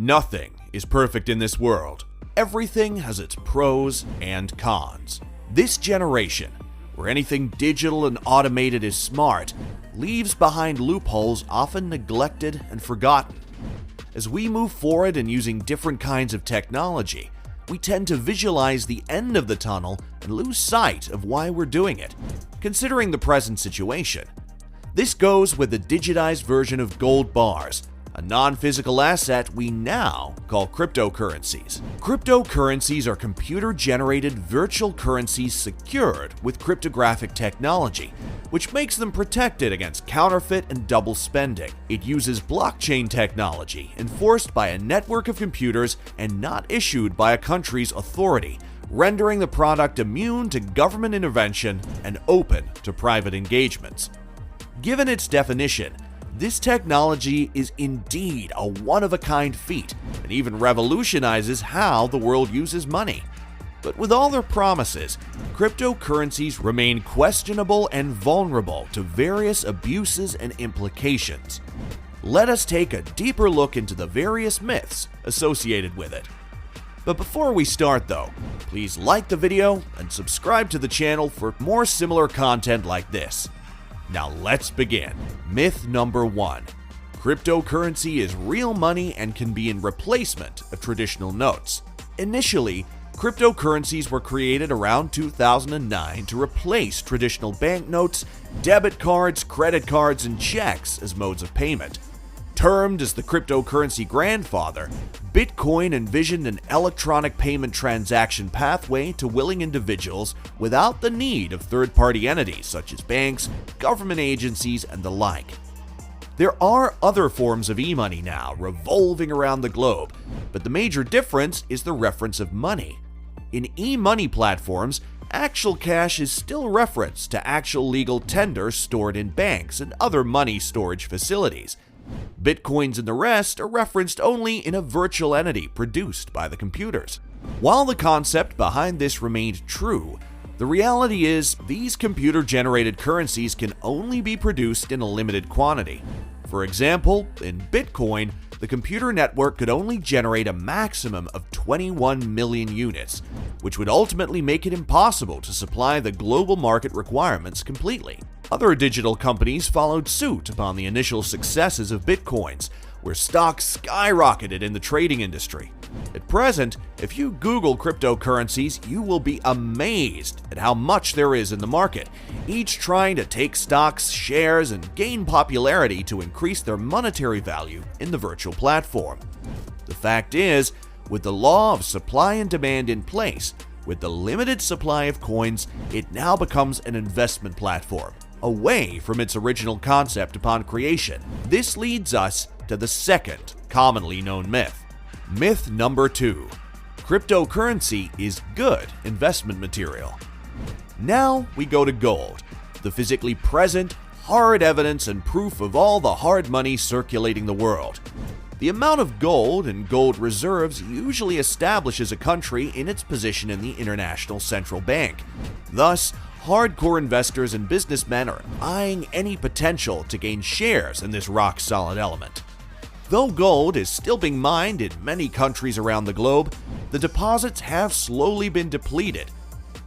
Nothing is perfect in this world. Everything has its pros and cons. This generation, where anything digital and automated is smart, leaves behind loopholes often neglected and forgotten. As we move forward in using different kinds of technology, we tend to visualize the end of the tunnel and lose sight of why we're doing it, considering the present situation. This goes with the digitized version of gold bars, a non-physical asset we now call cryptocurrencies. Cryptocurrencies are computer-generated virtual currencies secured with cryptographic technology, which makes them protected against counterfeit and double spending. It uses blockchain technology enforced by a network of computers and not issued by a country's authority, rendering the product immune to government intervention and open to private engagements. Given its definition, this technology is indeed a one-of-a-kind feat and even revolutionizes how the world uses money. But with all their promises, cryptocurrencies remain questionable and vulnerable to various abuses and implications. Let us take a deeper look into the various myths associated with it. But before we start though, please like the video and subscribe to the channel for more similar content like this. Now let's begin. Myth number 1. Cryptocurrency is real money and can be in replacement of traditional notes. Initially, cryptocurrencies were created around 2009 to replace traditional banknotes, debit cards, credit cards, and checks as modes of payment. Termed as the cryptocurrency grandfather, Bitcoin envisioned an electronic payment transaction pathway to willing individuals without the need of third-party entities such as banks, government agencies, and the like. There are other forms of e-money now revolving around the globe, but the major difference is the reference of money. In e-money platforms, actual cash is still referenced to actual legal tender stored in banks and other money storage facilities. Bitcoins and the rest are referenced only in a virtual entity produced by the computers. While the concept behind this remained true, the reality is these computer-generated currencies can only be produced in a limited quantity. For example, in Bitcoin, the computer network could only generate a maximum of 21 million units, which would ultimately make it impossible to supply the global market requirements completely. Other digital companies followed suit upon the initial successes of Bitcoins, where stocks skyrocketed in the trading industry. At present, if you Google cryptocurrencies, you will be amazed at how much there is in the market, each trying to take stocks, shares, and gain popularity to increase their monetary value in the virtual platform. The fact is, with the law of supply and demand in place, with the limited supply of coins, it now becomes an investment platform, away from its original concept upon creation. This leads us to the second commonly known myth. Myth number 2. Cryptocurrency is good investment material. Now we go to gold, the physically present, hard evidence and proof of all the hard money circulating the world. The amount of gold and gold reserves usually establishes a country in its position in the international central bank. Thus, hardcore investors and businessmen are eyeing any potential to gain shares in this rock-solid element. Though gold is still being mined in many countries around the globe, the deposits have slowly been depleted.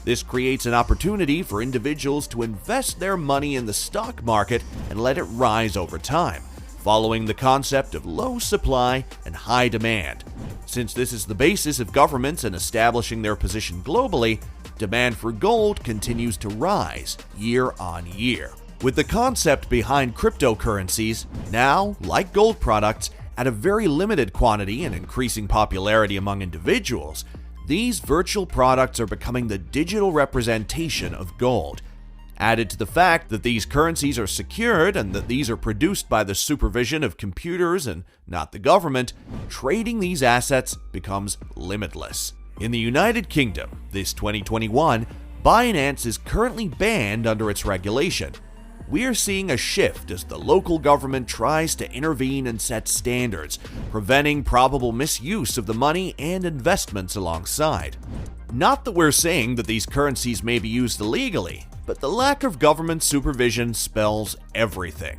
This creates an opportunity for individuals to invest their money in the stock market and let it rise over time, following the concept of low supply and high demand. Since this is the basis of governments in establishing their position globally, demand for gold continues to rise year on year. With the concept behind cryptocurrencies, now, like gold products, at a very limited quantity and increasing popularity among individuals, these virtual products are becoming the digital representation of gold. Added to the fact that these currencies are secured and that these are produced by the supervision of computers and not the government, trading these assets becomes limitless. In the United Kingdom, this 2021, Binance is currently banned under its regulation. We are seeing a shift as the local government tries to intervene and set standards, preventing probable misuse of the money and investments alongside. Not that we're saying that these currencies may be used illegally, but the lack of government supervision spells everything.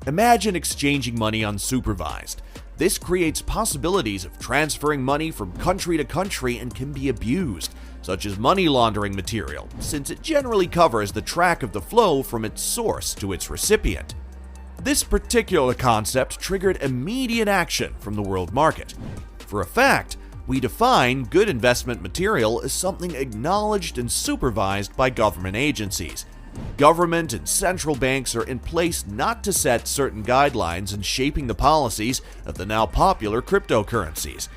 Imagine exchanging money unsupervised. This creates possibilities of transferring money from country to country and can be abused, such as money laundering material, since it generally covers the track of the flow from its source to its recipient. This particular concept triggered immediate action from the world market. For a fact, we define good investment material as something acknowledged and supervised by government agencies. Government and central banks are in place not to set certain guidelines in shaping the policies of the now popular cryptocurrencies.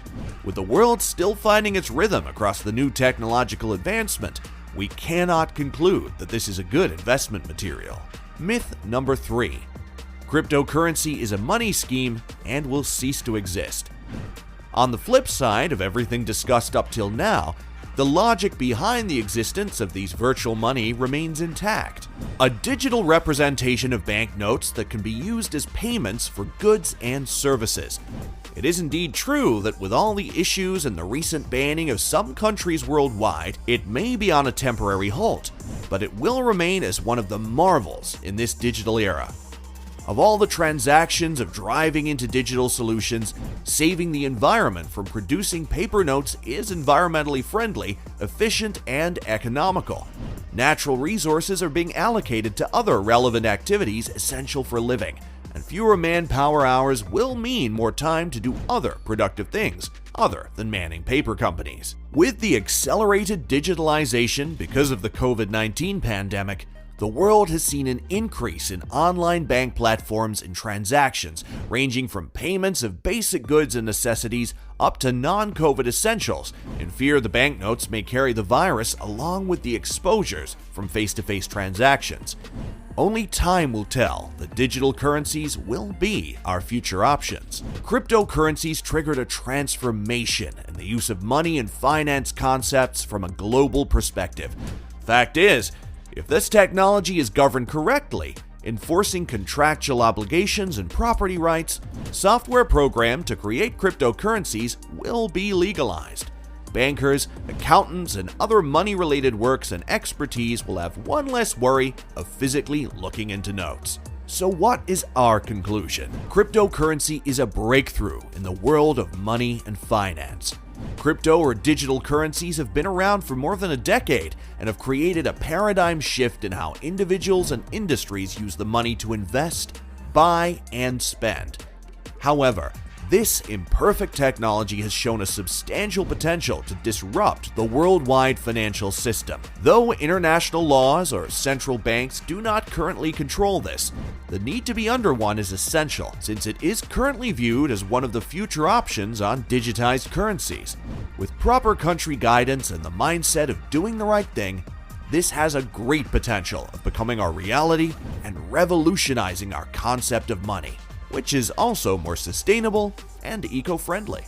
With the world still finding its rhythm across the new technological advancement, we cannot conclude that this is a good investment material. Myth number 3. Cryptocurrency is a money scheme and will cease to exist. On the flip side of everything discussed up till now, the logic behind the existence of these virtual money remains intact. A digital representation of banknotes that can be used as payments for goods and services. It is indeed true that with all the issues and the recent banning of some countries worldwide, it may be on a temporary halt, but it will remain as one of the marvels in this digital era. Of all the transactions of driving into digital solutions, saving the environment from producing paper notes is environmentally friendly, efficient, and economical. Natural resources are being allocated to other relevant activities essential for living, and fewer manpower hours will mean more time to do other productive things other than manning paper companies. With the accelerated digitalization because of the COVID-19 pandemic, the world has seen an increase in online bank platforms and transactions, ranging from payments of basic goods and necessities up to non-COVID essentials, in fear the banknotes may carry the virus along with the exposures from face-to-face transactions. Only time will tell that digital currencies will be our future options. Cryptocurrencies triggered a transformation in the use of money and finance concepts from a global perspective. Fact is, if this technology is governed correctly, enforcing contractual obligations and property rights, software programmed to create cryptocurrencies will be legalized. Bankers, accountants, and other money-related works and expertise will have one less worry of physically looking into notes. So what is our conclusion? Cryptocurrency is a breakthrough in the world of money and finance. Crypto or digital currencies have been around for more than a decade and have created a paradigm shift in how individuals and industries use the money to invest, buy, and spend. However, this imperfect technology has shown a substantial potential to disrupt the worldwide financial system. Though international laws or central banks do not currently control this, the need to be under one is essential, since it is currently viewed as one of the future options on digitized currencies. With proper country guidance and the mindset of doing the right thing, this has a great potential of becoming our reality and revolutionizing our concept of money, which is also more sustainable and eco-friendly.